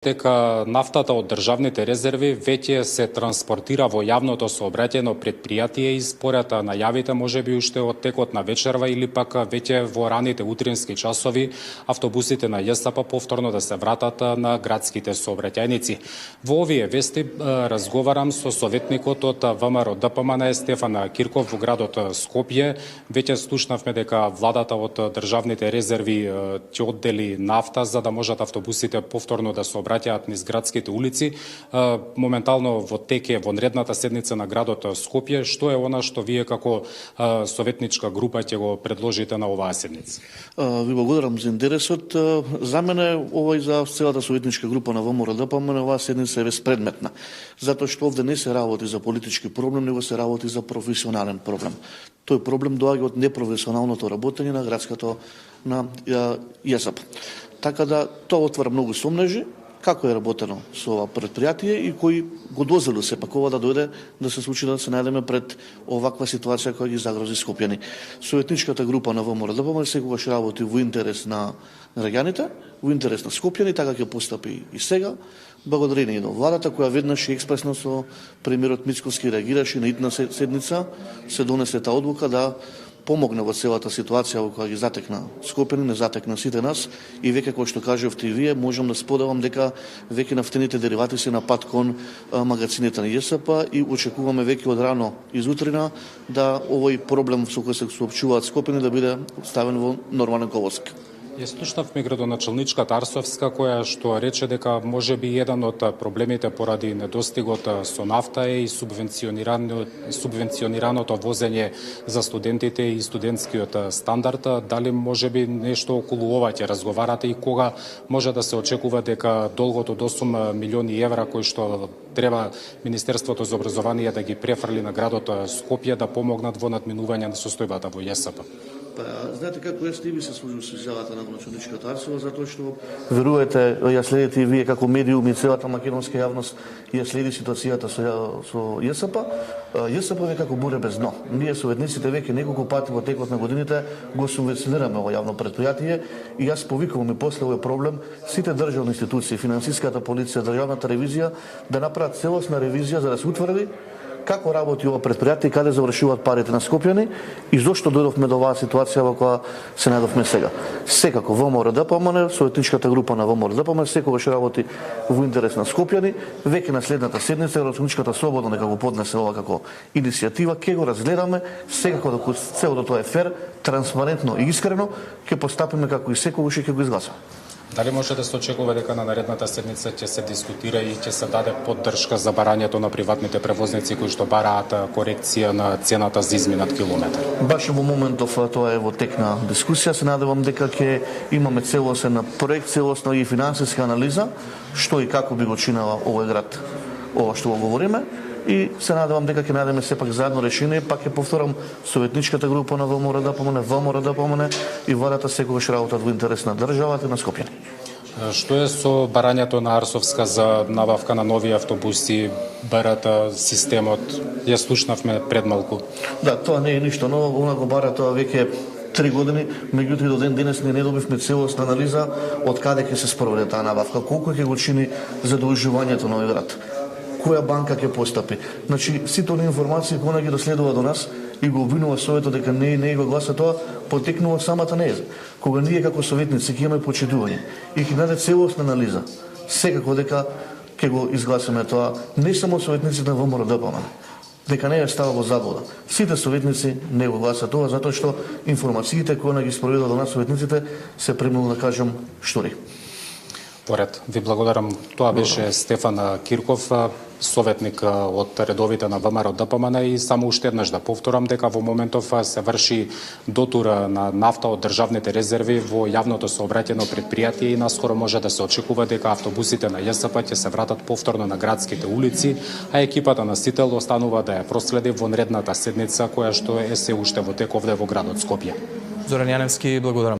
дека нафтата од државните резерви веќе се транспортира во јавното сообраќајно предпријатие и според најавите можеби уште од текот на вечерва или пак веќе во раните утрински часови автобусите на ЈСП повторно да се вратат на градските сообраќајници. Во овие вести разговарам со советникот од ВМРО ДПМН Стефан Кирков во градот Скопје. Веќе слушнавме дека владата од државните резерви ќе оддели нафта за да можат автобусите повторно да се обраќаат низ градските улици. Моментално во тек е вонредната седница на градот Скопје. Што е она што вие како советничка група ќе го предложите на оваа седница? Ви благодарам за интересот. За мене ова и за целата советничка група на ВМРО ДПМН оваа седница е безпредметна, затоа што овде не се работи за политички проблем, него се работи за професионален проблем. Тој проблем доаѓа од непрофесионалното работење на градското на ЈСП. Така да тоа отвара многу сомнежи како е работено со ова предпријатие и кои го дозволил сепак ова да дојде да се случи да се најдеме пред оваква ситуација која ги загрози скопјани. Советничката група на ВМРО ДПМН секогаш работи во интерес на граѓаните, во интерес на скопјани, така ќе постапи и сега. Благодарение на владата која веднаш и експресно со премиерот Мицкоски реагираше на итна седница, се донесе таа одлука да помогне во целата ситуација во која ги затекна скопјани, не затекна сите нас и веќе кој што кажавте и вие, можам да споделам дека веќе нафтените деривати се на пат кон магазините на ЈСП и очекуваме веќе од рано изутрина да овој проблем со кој се соопштуваат скопјани да биде ставен во нормален колосек. Ја слушнавме градоначалничката Арсовска која што рече дека можеби еден од проблемите поради недостигот со нафта е и субвенционираното возење за студентите и студентскиот стандард. Дали можеби нешто околу ова ќе разговарате и кога може да се очекува дека долгот од 8 милиони евра кои што треба Министерството за образование да ги префрли на градот Скопје да помогнат во надминување на состојбата во ЈСП? Знаете како јас не би се служил со изјавата на началничката Арсова, затоа што верувате, ја следите и вие како медиум и целата македонска јавност ја следи ситуацијата со ЈСП. ЈСП е како буре без дно. Ние советниците веќе неколку пати во текот на годините го субвенционираме во јавно предпријатие и јас повикувам и после овој проблем сите државни институции, финансиската полиција, државната ревизија да направат целосна ревизија за да се утврди како работи ова предпријатие и каде завршуваат парите на скопјани и зошто дојдовме до оваа ситуација во која се најдовме сега. Секако ВМРО ДПМН, советничката група на ВМРО ДПМН секогаш работи во интерес на скопјани. Веќе на следната седница градоначалничката слободно нека го поднесе ова како иницијатива, ќе го разгледаме, секако доколку целото тоа е фер, транспарентно и искрено, ќе постапиме како и секогаш и ќе го изгласаме. Дали може да се очекува дека на наредната седница ќе се дискутира и ќе се даде поддршка за барањето на приватните превозници кои што бараат корекција на цената за изминат километар? Баш во моментов тоа е во тек на дискусија. Се надевам дека ќе имаме целосен проект, целосна и финансиска анализа, што и како би го чинела овој град, ова што го говориме. И се надевам дека ќе најдеме сепак заедно решение, пак ќе повторам, советничката група на ВМРО ДПМН и владата секогаш работат во интерес на државата и на скопјани. Што е со барањето на Арсовска за набавка на нови автобуси, БРТ системот? Ја слушнавме пред малку. Да, тоа не е ништо ново, она го бара тоа веќе 3 години, меѓутоа до ден денес не добивме целосна анализа од каде ќе се спроведе таа набавка, колку ќе го чини задолжувањето на овој град, која банка ќе постапи. Значи, сите оние информации кои она ги доследува до нас и го обвинува Советот дека не го гласа тоа, потекнува самата нејза. Кога ние како советници ќе имаме почитување и ќе даде целосна анализа, секако дека ќе го изгласаме тоа, не само советниците на ВМРО ДПМН, дека не е става во заблуда. Сите советници не го гласат тоа, затоа што информациите кои она ги спроведува до нас советниците се премногу да кажам штори. Поред, ви благодарам. Тоа беше Стефан Кирков, советник од редовите на ВМРО ДПМН и само уште еднаш да повторам дека во моментов се врши дотур на нафта од државните резерви во јавното сообраќајно предпријатие и наскоро може да се очекува дека автобусите на ЈСП ќе се вратат повторно на градските улици, а екипата на Сител останува да ја проследи во наредната седница која што е се уште во тек овде во градот Скопје. Зоран Јаневски, благодарам.